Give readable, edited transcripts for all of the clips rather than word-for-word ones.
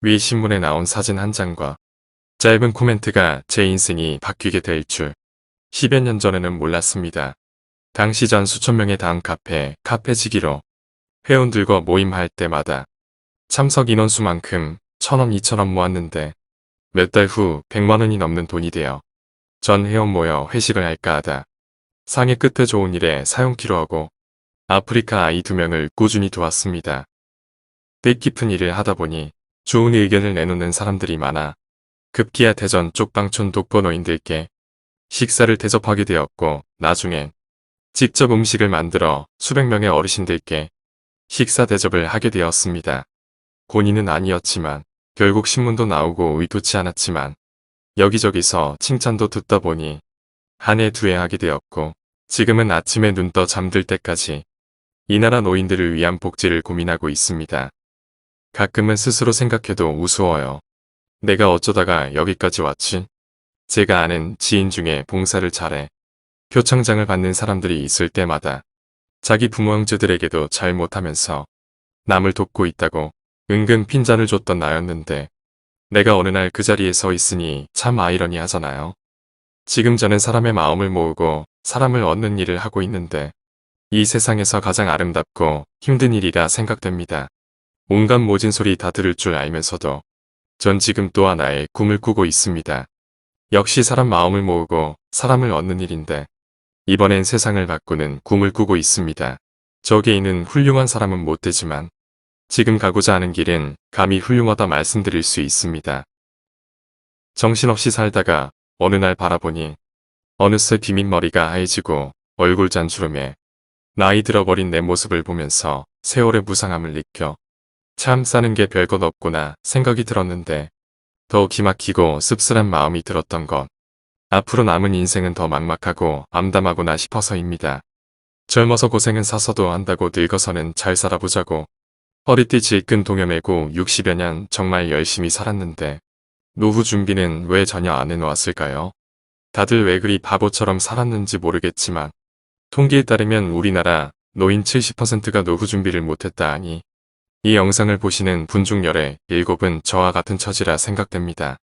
위 신문에 나온 사진 한 장과 짧은 코멘트가 제 인생이 바뀌게 될 줄 10여 년 전에는 몰랐습니다. 당시 전 수천 명의 다음 카페지기로 회원들과 모임할 때마다 참석 인원수만큼 1,000원, 2,000원 모았는데 몇 달 후 100만 원이 넘는 돈이 되어 전 회원 모여 회식을 할까 하다 상해 끝에 좋은 일에 사용키로 하고 아프리카 아이 2명을 꾸준히 도왔습니다. 뜻깊은 일을 하다 보니 좋은 의견을 내놓는 사람들이 많아 급기야 대전 쪽방촌 독거노인들께 식사를 대접하게 되었고 나중엔 직접 음식을 만들어 수백 명의 어르신들께 식사 대접을 하게 되었습니다. 본인은 아니었지만 결국 신문도 나오고 의도치 않았지만 여기저기서 칭찬도 듣다 보니 한 해 두 해 하게 되었고 지금은 아침에 눈 떠 잠들 때까지 이 나라 노인들을 위한 복지를 고민하고 있습니다. 가끔은 스스로 생각해도 우스워요. 내가 어쩌다가 여기까지 왔지? 제가 아는 지인 중에 봉사를 잘해 표창장을 받는 사람들이 있을 때마다 자기 부모 형제들에게도 잘 못하면서 남을 돕고 있다고 은근 핀잔을 줬던 나였는데 내가 어느 날 그 자리에 서 있으니 참 아이러니하잖아요. 지금 저는 사람의 마음을 모으고 사람을 얻는 일을 하고 있는데 이 세상에서 가장 아름답고 힘든 일이라 생각됩니다. 온갖 모진 소리 다 들을 줄 알면서도 전 지금 또 하나의 꿈을 꾸고 있습니다. 역시 사람 마음을 모으고 사람을 얻는 일인데 이번엔 세상을 바꾸는 꿈을 꾸고 있습니다. 저 개인은 훌륭한 사람은 못 되지만 지금 가고자 하는 길은 감히 훌륭하다 말씀드릴 수 있습니다. 정신없이 살다가 어느 날 바라보니 어느새 비민머리가 하얘지고 얼굴 잔주름에 나이 들어버린 내 모습을 보면서 세월의 무상함을 느껴 참 사는 게 별것 없구나 생각이 들었는데 더 기막히고 씁쓸한 마음이 들었던 것. 앞으로 남은 인생은 더 막막하고 암담하구나 싶어서입니다. 젊어서 고생은 사서도 한다고 늙어서는 잘 살아보자고 허리띠 질끈 동여매고 60여 년 정말 열심히 살았는데 노후 준비는 왜 전혀 안 해놓았을까요? 다들 왜 그리 바보처럼 살았는지 모르겠지만 통계에 따르면 우리나라 노인 70%가 노후 준비를 못했다 하니 이 영상을 보시는 분 중 열의 7은 저와 같은 처지라 생각됩니다.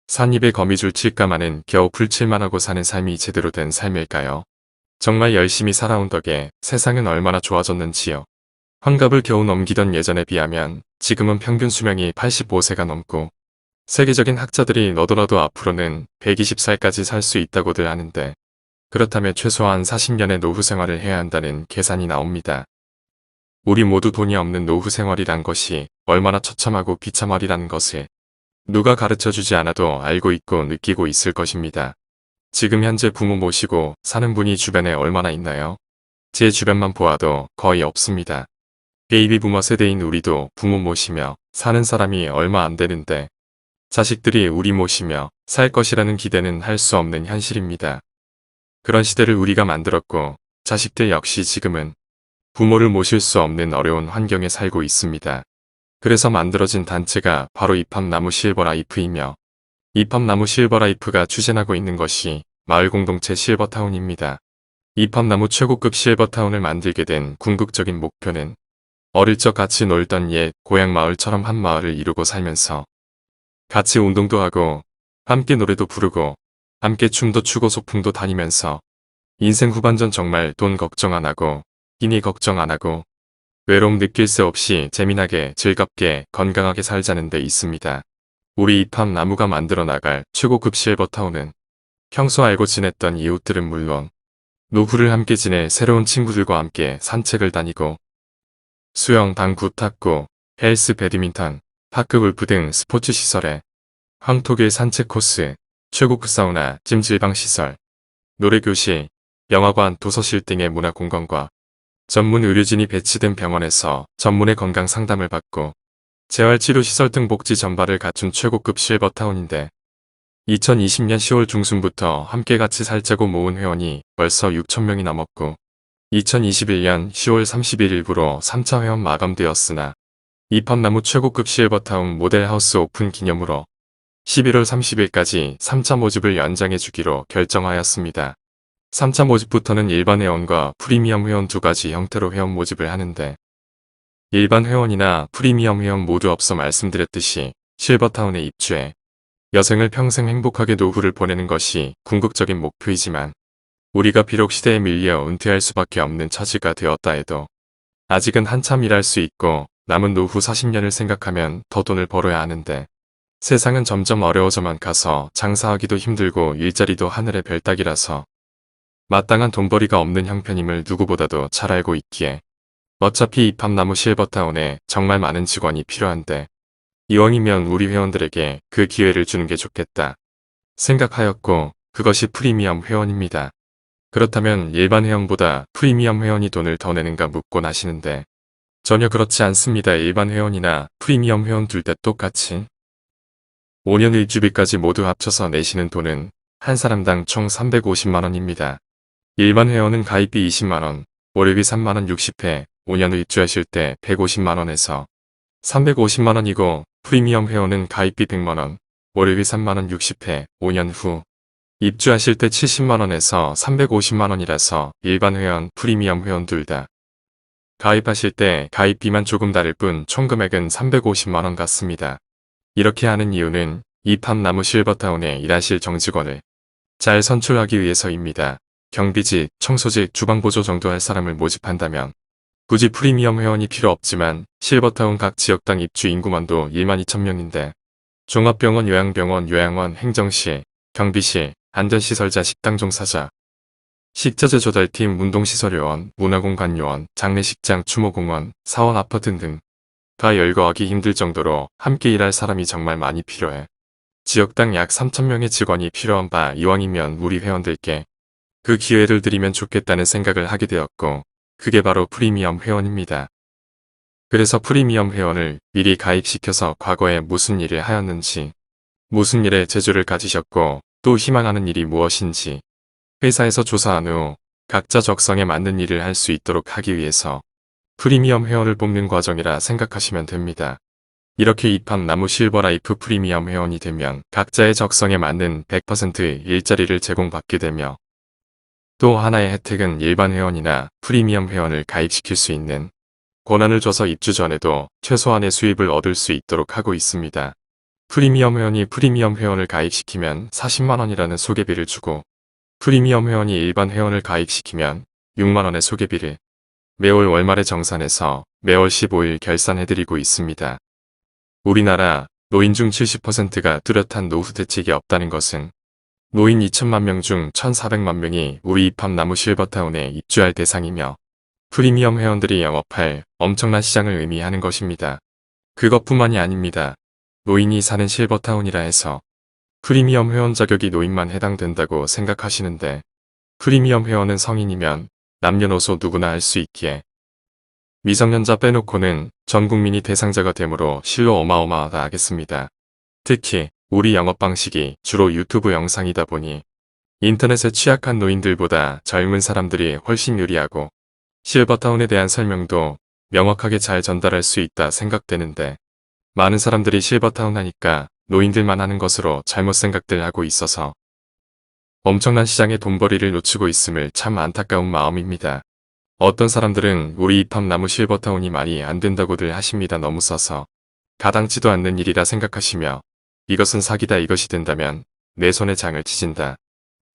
산입에 거미줄 칠까마는 겨우 풀칠만 하고 사는 삶이 제대로 된 삶일까요? 정말 열심히 살아온 덕에 세상은 얼마나 좋아졌는지요. 환갑을 겨우 넘기던 예전에 비하면 지금은 평균 수명이 85세가 넘고 세계적인 학자들이 너도나도 앞으로는 120살까지 살 수 있다고들 하는데 그렇다면 최소한 40년의 노후 생활을 해야 한다는 계산이 나옵니다. 우리 모두 돈이 없는 노후 생활이란 것이 얼마나 처참하고 비참하리라는 것을 누가 가르쳐주지 않아도 알고 있고 느끼고 있을 것입니다. 지금 현재 부모 모시고 사는 분이 주변에 얼마나 있나요? 제 주변만 보아도 거의 없습니다. 베이비 부머 세대인 우리도 부모 모시며 사는 사람이 얼마 안 되는데 자식들이 우리 모시며 살 것이라는 기대는 할 수 없는 현실입니다. 그런 시대를 우리가 만들었고 자식들 역시 지금은 부모를 모실 수 없는 어려운 환경에 살고 있습니다. 그래서 만들어진 단체가 바로 입합나무 실버라이프이며 입합나무 실버라이프가 추진하고 있는 것이 마을공동체 실버타운입니다. 입합나무 최고급 실버타운을 만들게 된 궁극적인 목표는 어릴 적 같이 놀던 옛 고향 마을처럼 한 마을을 이루고 살면서 같이 운동도 하고 함께 노래도 부르고 함께 춤도 추고 소풍도 다니면서 인생 후반전 정말 돈 걱정 안 하고 끼니 걱정 안 하고 외로움 느낄 새 없이 재미나게 즐겁게 건강하게 살자는 데 있습니다. 우리 입합나무가 만들어 나갈 최고급 실버타운은 평소 알고 지냈던 이웃들은 물론 노후를 함께 지낼 새로운 친구들과 함께 산책을 다니고 수영, 당구, 탁구, 헬스, 배드민턴, 파크 골프 등 스포츠 시설에 황토길 산책 코스, 최고급 사우나, 찜질방 시설, 노래교실, 영화관, 도서실 등의 문화공간과 전문 의료진이 배치된 병원에서 전문의 건강 상담을 받고 재활치료시설 등 복지 전반을 갖춘 최고급 실버타운인데 2020년 10월 중순부터 함께 같이 살자고 모은 회원이 벌써 6,000명이 넘었고 2021년 10월 31일부로 3차 회원 마감되었으나 입합나무 최고급 실버타운 모델하우스 오픈 기념으로 11월 30일까지 3차 모집을 연장해주기로 결정하였습니다. 3차 모집부터는 일반 회원과 프리미엄 회원 두 가지 형태로 회원 모집을 하는데 일반 회원이나 프리미엄 회원 모두 없어 말씀드렸듯이 실버타운에 입주해 여생을 평생 행복하게 노후를 보내는 것이 궁극적인 목표이지만 우리가 비록 시대에 밀려 은퇴할 수밖에 없는 처지가 되었다 해도 아직은 한참 일할 수 있고 남은 노후 40년을 생각하면 더 돈을 벌어야 하는데 세상은 점점 어려워져만 가서 장사하기도 힘들고 일자리도 하늘의 별 따기라서 마땅한 돈벌이가 없는 형편임을 누구보다도 잘 알고 있기에 어차피 이 팜나무 실버타운에 정말 많은 직원이 필요한데 이왕이면 우리 회원들에게 그 기회를 주는 게 좋겠다 생각하였고 그것이 프리미엄 회원입니다. 그렇다면 일반 회원보다 프리미엄 회원이 돈을 더 내는가 묻곤 하시는데 전혀 그렇지 않습니다. 일반 회원이나 프리미엄 회원 둘 다 똑같이 5년 일주비까지 모두 합쳐서 내시는 돈은 한 사람당 총 350만원입니다. 일반 회원은 가입비 20만원, 월요비 3만원 60회, 5년 일주하실 때 150만원에서 350만원이고 프리미엄 회원은 가입비 100만원, 월요비 3만원 60회, 5년 후 입주하실 때 70만원에서 350만원이라서 일반 회원, 프리미엄 회원 둘 다 가입하실 때 가입비만 조금 다를 뿐 총 금액은 350만원 같습니다. 이렇게 하는 이유는 이 팜나무 실버타운에 일하실 정직원을 잘 선출하기 위해서입니다. 경비직, 청소직, 주방보조 정도 할 사람을 모집한다면 굳이 프리미엄 회원이 필요 없지만 실버타운 각 지역당 입주 인구만도 1만 2천명인데 종합병원, 요양병원, 요양원, 행정실, 경비실, 안전시설자, 식당 종사자, 식자재 조달팀, 운동시설요원, 문화공간요원, 장례식장, 추모공원, 사원, 아파트 등 다 열거하기 힘들 정도로 함께 일할 사람이 정말 많이 필요해. 지역당 약 3천명의 직원이 필요한 바 이왕이면 우리 회원들께 그 기회를 드리면 좋겠다는 생각을 하게 되었고 그게 바로 프리미엄 회원입니다. 그래서 프리미엄 회원을 미리 가입시켜서 과거에 무슨 일을 하였는지, 무슨 일에 재주를 가지셨고 또 희망하는 일이 무엇인지 회사에서 조사한 후 각자 적성에 맞는 일을 할 수 있도록 하기 위해서 프리미엄 회원을 뽑는 과정이라 생각하시면 됩니다. 이렇게 이 팜나무 실버라이프 프리미엄 회원이 되면 각자의 적성에 맞는 100% 일자리를 제공받게 되며 또 하나의 혜택은 일반 회원이나 프리미엄 회원을 가입시킬 수 있는 권한을 줘서 입주 전에도 최소한의 수입을 얻을 수 있도록 하고 있습니다. 프리미엄 회원이 프리미엄 회원을 가입시키면 40만원이라는 소개비를 주고 프리미엄 회원이 일반 회원을 가입시키면 6만원의 소개비를 매월 월말에 정산해서 매월 15일 결산해드리고 있습니다. 우리나라 노인 중 70%가 뚜렷한 노후 대책이 없다는 것은 노인 2천만 명 중 1,400만 명이 우리 이 팜나무 실버타운에 입주할 대상이며 프리미엄 회원들이 영업할 엄청난 시장을 의미하는 것입니다. 그것뿐만이 아닙니다. 노인이 사는 실버타운이라 해서 프리미엄 회원 자격이 노인만 해당된다고 생각하시는데 프리미엄 회원은 성인이면 남녀노소 누구나 할 수 있기에 미성년자 빼놓고는 전 국민이 대상자가 되므로 실로 어마어마하다 하겠습니다. 특히 우리 영업 방식이 주로 유튜브 영상이다 보니 인터넷에 취약한 노인들보다 젊은 사람들이 훨씬 유리하고 실버타운에 대한 설명도 명확하게 잘 전달할 수 있다 생각되는데 많은 사람들이 실버타운 하니까 노인들만 하는 것으로 잘못 생각들 하고 있어서 엄청난 시장의 돈벌이를 놓치고 있음을 참 안타까운 마음입니다. 어떤 사람들은 우리 이 팜나무 실버타운이 말이 안 된다고들 하십니다. 너무 써서 가당치도 않는 일이라 생각하시며 이것은 사기다 이것이 된다면 내 손에 장을 치진다.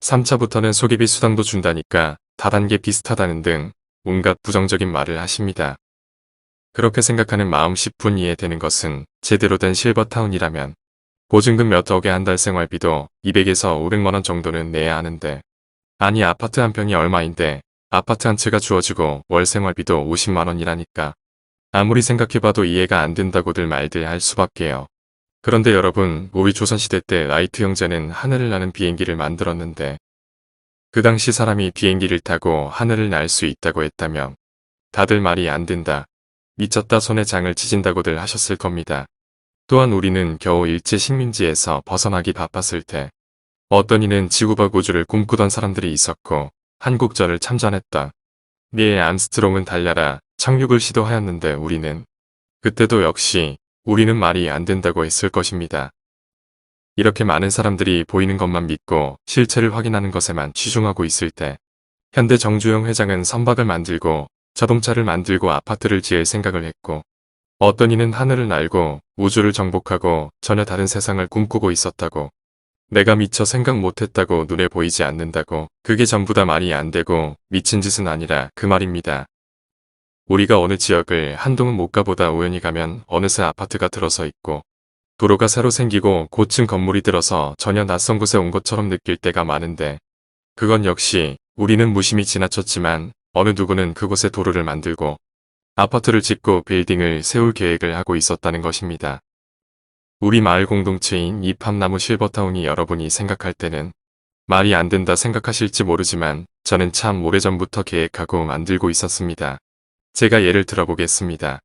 3차부터는 소개비 수당도 준다니까 다단계 비슷하다는 등 온갖 부정적인 말을 하십니다. 그렇게 생각하는 마음 10분 이해되는 것은 제대로 된 실버타운이라면 보증금 몇 억에 한 달 생활비도 200에서 500만원 정도는 내야 하는데 아니 아파트 한 평이 얼마인데 아파트 한 채가 주어지고 월 생활비도 50만원이라니까 아무리 생각해봐도 이해가 안 된다고들 말들 할 수밖에요. 그런데 여러분 우리 조선시대 때 라이트 형제는 하늘을 나는 비행기를 만들었는데 그 당시 사람이 비행기를 타고 하늘을 날 수 있다고 했다면 다들 말이 안 된다. 미쳤다 손에 장을 치진다고들 하셨을 겁니다. 또한 우리는 겨우 일제 식민지에서 벗어나기 바빴을 때 어떤 이는 지구박 우주를 꿈꾸던 사람들이 있었고 한국전을 참전했다. 닐 암스트롱은 달려라 착륙을 시도하였는데 우리는 그때도 역시 우리는 말이 안 된다고 했을 것입니다. 이렇게 많은 사람들이 보이는 것만 믿고 실체를 확인하는 것에만 치중하고 있을 때 현대 정주영 회장은 선박을 만들고 자동차를 만들고 아파트를 지을 생각을 했고 어떤 이는 하늘을 날고 우주를 정복하고 전혀 다른 세상을 꿈꾸고 있었다고. 내가 미처 생각 못했다고 눈에 보이지 않는다고. 그게 전부 다 말이 안 되고 미친 짓은 아니라 그 말입니다. 우리가 어느 지역을 한동안 못 가보다 우연히 가면 어느새 아파트가 들어서 있고 도로가 새로 생기고 고층 건물이 들어서 전혀 낯선 곳에 온 것처럼 느낄 때가 많은데 그건 역시 우리는 무심히 지나쳤지만 어느 누구는 그곳에 도로를 만들고 아파트를 짓고 빌딩을 세울 계획을 하고 있었다는 것입니다. 우리 마을 공동체인 이팝나무 실버타운이 여러분이 생각할 때는 말이 안 된다 생각하실지 모르지만 저는 참 오래전부터 계획하고 만들고 있었습니다. 제가 예를 들어보겠습니다.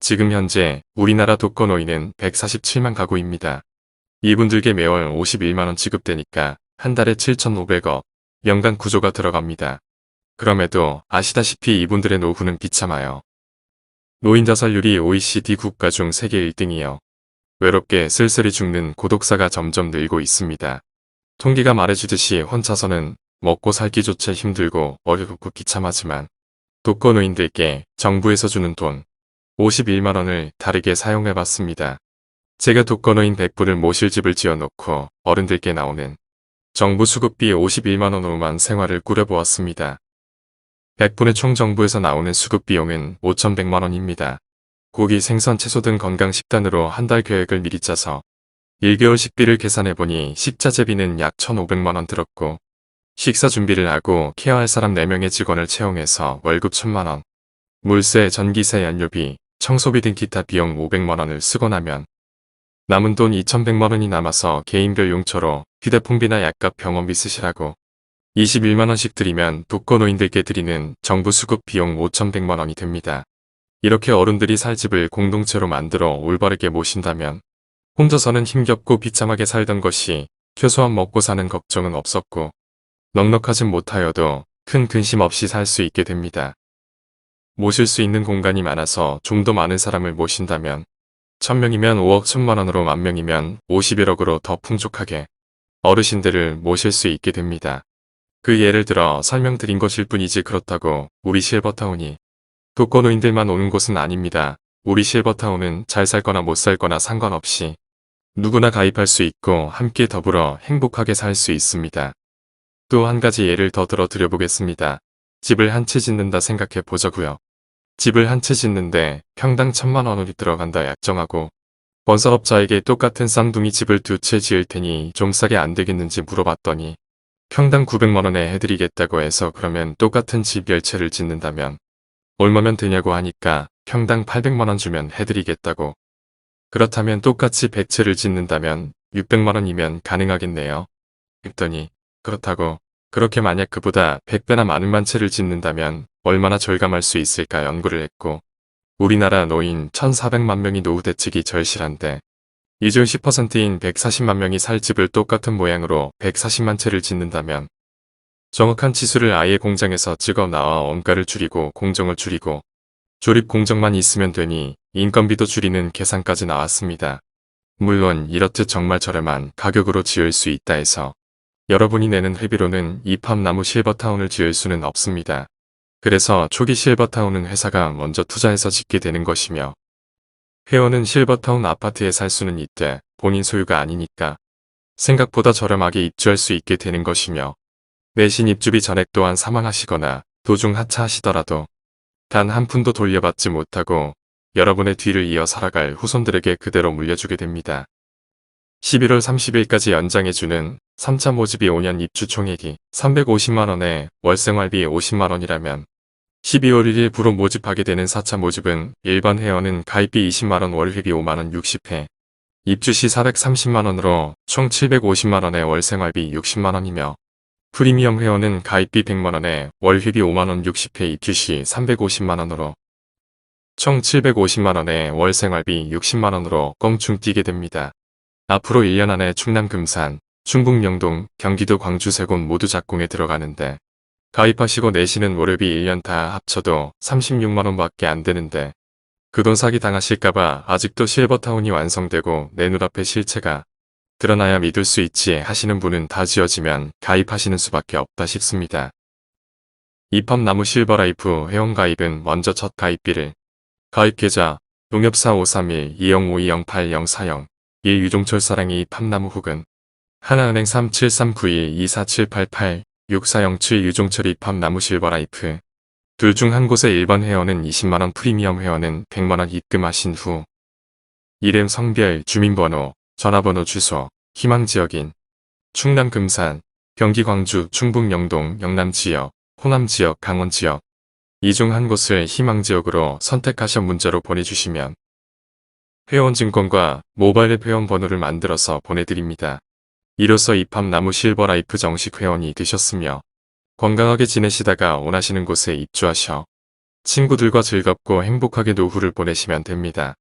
지금 현재 우리나라 독거노인은 147만 가구입니다. 이분들께 매월 51만원 지급되니까 한 달에 7,500억, 연간 구조가 들어갑니다. 그럼에도 아시다시피 이분들의 노후는 비참하여 노인 자살률이 OECD 국가 중 세계 1등이요. 외롭게 쓸쓸히 죽는 고독사가 점점 늘고 있습니다. 통계가 말해주듯이 혼자서는 먹고 살기조차 힘들고 어렵고 비참하지만 독거노인들께 정부에서 주는 돈 51만원을 다르게 사용해봤습니다. 제가 독거노인 100분을 모실 집을 지어놓고 어른들께 나오는 정부 수급비 51만원으로만 생활을 꾸려보았습니다. 100분의 총 정부에서 나오는 수급 비용은 5,100만원입니다. 고기, 생선, 채소 등 건강식단으로 한 달 계획을 미리 짜서 1개월 식비를 계산해보니 식자재비는 약 1,500만원 들었고 식사 준비를 하고 케어할 사람 4명의 직원을 채용해서 월급 1,000만원, 물세, 전기세, 연료비, 청소비 등 기타 비용 500만원을 쓰고 나면 남은 돈 2,100만원이 남아서 개인별 용처로 휴대폰비나 약값 병원비 쓰시라고 21만원씩 드리면 독거노인들께 드리는 정부 수급 비용 5,100만원이 됩니다. 이렇게 어른들이 살 집을 공동체로 만들어 올바르게 모신다면 혼자서는 힘겹고 비참하게 살던 것이 최소한 먹고 사는 걱정은 없었고 넉넉하진 못하여도 큰 근심 없이 살 수 있게 됩니다. 모실 수 있는 공간이 많아서 좀 더 많은 사람을 모신다면 1,000명이면 5억 1,000만원으로 10,000명이면 51억으로 더 풍족하게 어르신들을 모실 수 있게 됩니다. 그 예를 들어 설명드린 것일 뿐이지 그렇다고 우리 실버타운이 독거노인들만 오는 곳은 아닙니다. 우리 실버타운은 잘 살거나 못 살거나 상관없이 누구나 가입할 수 있고 함께 더불어 행복하게 살 수 있습니다. 또 한 가지 예를 더 들어 드려보겠습니다. 집을 한 채 짓는다 생각해 보자고요. 집을 한 채 짓는데 평당 1,000만원이 들어간다 약정하고 건설업자에게 똑같은 쌍둥이 집을 2채 지을 테니 좀 싸게 안 되겠는지 물어봤더니 평당 900만원에 해드리겠다고 해서 그러면 똑같은 집 10채를 짓는다면 얼마면 되냐고 하니까 평당 800만원 주면 해드리겠다고. 그렇다면 똑같이 100채를 짓는다면 600만원이면 가능하겠네요. 했더니 그렇다고 그렇게 만약 그보다 100배나 많은 만채를 짓는다면 얼마나 절감할 수 있을까 연구를 했고 우리나라 노인 1,400만 명이 노후 대책이 절실한데 이 중 10%인 140만 명이 살 집을 똑같은 모양으로 140만 채를 짓는다면 정확한 치수를 아예 공장에서 찍어 나와 원가를 줄이고 공정을 줄이고 조립 공정만 있으면 되니 인건비도 줄이는 계산까지 나왔습니다. 물론 이렇듯 정말 저렴한 가격으로 지을 수 있다 해서 여러분이 내는 회비로는 이팝나무 실버타운을 지을 수는 없습니다. 그래서 초기 실버타운은 회사가 먼저 투자해서 짓게 되는 것이며 회원은 실버타운 아파트에 살 수는 있되 본인 소유가 아니니까 생각보다 저렴하게 입주할 수 있게 되는 것이며 내신 입주비 전액 또한 사망하시거나 도중 하차하시더라도 단 한 푼도 돌려받지 못하고 여러분의 뒤를 이어 살아갈 후손들에게 그대로 물려주게 됩니다. 11월 30일까지 연장해주는 3차 모집이 5년 입주 총액이 350만원에 월생활비 50만원이라면 12월 1일 부로 모집하게 되는 4차 모집은 일반 회원은 가입비 20만원 월회비 5만원 60회, 입주 시 430만원으로 총 750만원에 월생활비 60만원이며 프리미엄 회원은 가입비 100만원에 월회비 5만원 60회 입주 시 350만원으로 총 750만원에 월생활비 60만원으로 껑충 뛰게 됩니다. 앞으로 1년 안에 충남 금산, 충북 영동, 경기도 광주 3곳 모두 작공에 들어가는데 가입하시고 내시는 월요비 1년 다 합쳐도 36만원밖에 안 되는데 그 돈 사기 당하실까봐 아직도 실버타운이 완성되고 내 눈앞에 실체가 드러나야 믿을 수 있지 하시는 분은 다 지어지면 가입하시는 수밖에 없다 싶습니다. 이팝나무 실버라이프 회원가입은 먼저 첫 가입비를 가입 계좌, 농협사 531-2052-08-040 1 유종철 사랑이 팝나무 혹은 하나은행 3739124788 6407 유종철이 팝나무 실버라이프 둘 중 한 곳의 1번 회원은 20만원 프리미엄 회원은 100만원 입금하신 후 이름 성별 주민번호 전화번호 주소 희망지역인 충남 금산 경기 광주 충북 영동 영남지역 호남지역 강원지역 이 중 한 곳을 희망지역으로 선택하셔 문자로 보내주시면 회원증권과 모바일 앱 회원번호를 만들어서 보내드립니다. 이로써 이팝나무 실버라이프 정식 회원이 되셨으며 건강하게 지내시다가 원하시는 곳에 입주하셔 친구들과 즐겁고 행복하게 노후를 보내시면 됩니다.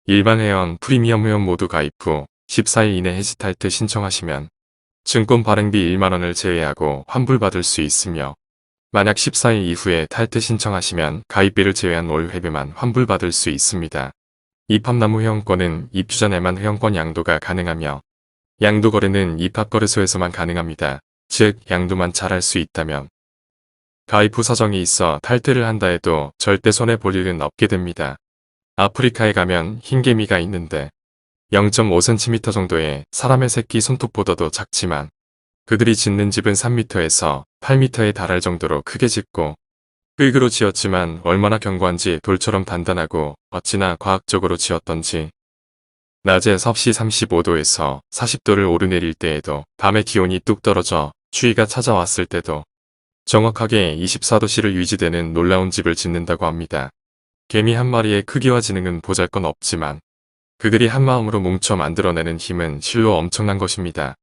일반 회원, 프리미엄 회원 모두 가입 후 14일 이내 해지 탈퇴 신청하시면 증권 발행비 1만원을 제외하고 환불받을 수 있으며 만약 14일 이후에 탈퇴 신청하시면 가입비를 제외한 올 회비만 환불받을 수 있습니다. 이팝나무 회원권은 입주 전에만 회원권 양도가 가능하며 양도 거래는 이팝거래소에서만 가능합니다. 즉 양도만 잘할 수 있다면 가입 후 사정이 있어 탈퇴를 한다 해도 절대 손해볼 일은 없게 됩니다. 아프리카에 가면 흰개미가 있는데 0.5cm 정도의 사람의 새끼 손톱보다도 작지만 그들이 짓는 집은 3m에서 8m에 달할 정도로 크게 짓고 흙으로 지었지만 얼마나 견고한지 돌처럼 단단하고 어찌나 과학적으로 지었던지 낮에 섭씨 35도에서 40도를 오르내릴 때에도 밤에 기온이 뚝 떨어져 추위가 찾아왔을 때도 정확하게 24도씨를 유지되는 놀라운 집을 짓는다고 합니다. 개미 한 마리의 크기와 지능은 보잘것없지만 그들이 한마음으로 뭉쳐 만들어내는 힘은 실로 엄청난 것입니다.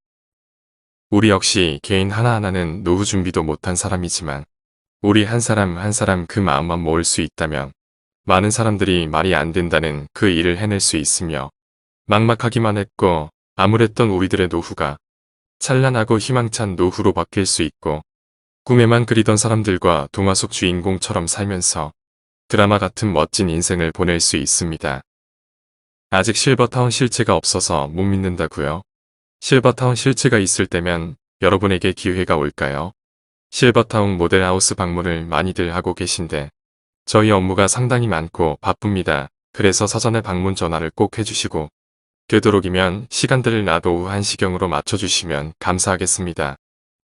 우리 역시 개인 하나하나는 노후 준비도 못한 사람이지만 우리 한 사람 한 사람 그 마음만 모을 수 있다면 많은 사람들이 말이 안 된다는 그 일을 해낼 수 있으며 막막하기만 했고 암울했던 우리들의 노후가 찬란하고 희망찬 노후로 바뀔 수 있고 꿈에만 그리던 사람들과 동화 속 주인공처럼 살면서 드라마 같은 멋진 인생을 보낼 수 있습니다. 아직 실버타운 실체가 없어서 못 믿는다고요? 실버타운 실체가 있을 때면 여러분에게 기회가 올까요? 실버타운 모델하우스 방문을 많이들 하고 계신데 저희 업무가 상당히 많고 바쁩니다. 그래서 사전에 방문 전화를 꼭 해주시고 되도록이면 시간들을 낮 오후 1시경으로 맞춰주시면 감사하겠습니다.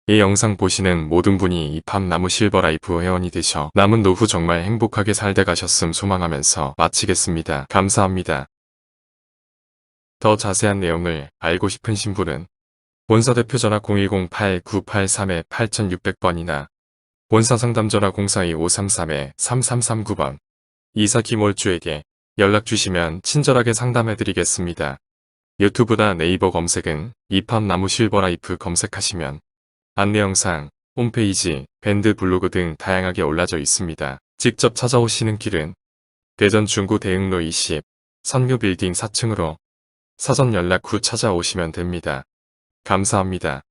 이 영상 보시는 모든 분이 이팝나무 실버라이프 회원이 되셔 남은 노후 정말 행복하게 살다 가셨음 소망하면서 마치겠습니다. 감사합니다. 더 자세한 내용을 알고 싶으신 분은 본사 대표 전화 010-8983-8600번이나 본사 상담 전화 042-533-3339번 이사 김월주에게 연락 주시면 친절하게 상담해 드리겠습니다. 유튜브나 네이버 검색은 이팝나무 실버라이프 검색하시면 안내 영상, 홈페이지, 밴드 블로그 등 다양하게 올라져 있습니다. 직접 찾아오시는 길은 대전 중구 대흥로 20 선묘 빌딩 4층으로 사전 연락 후 찾아오시면 됩니다. 감사합니다.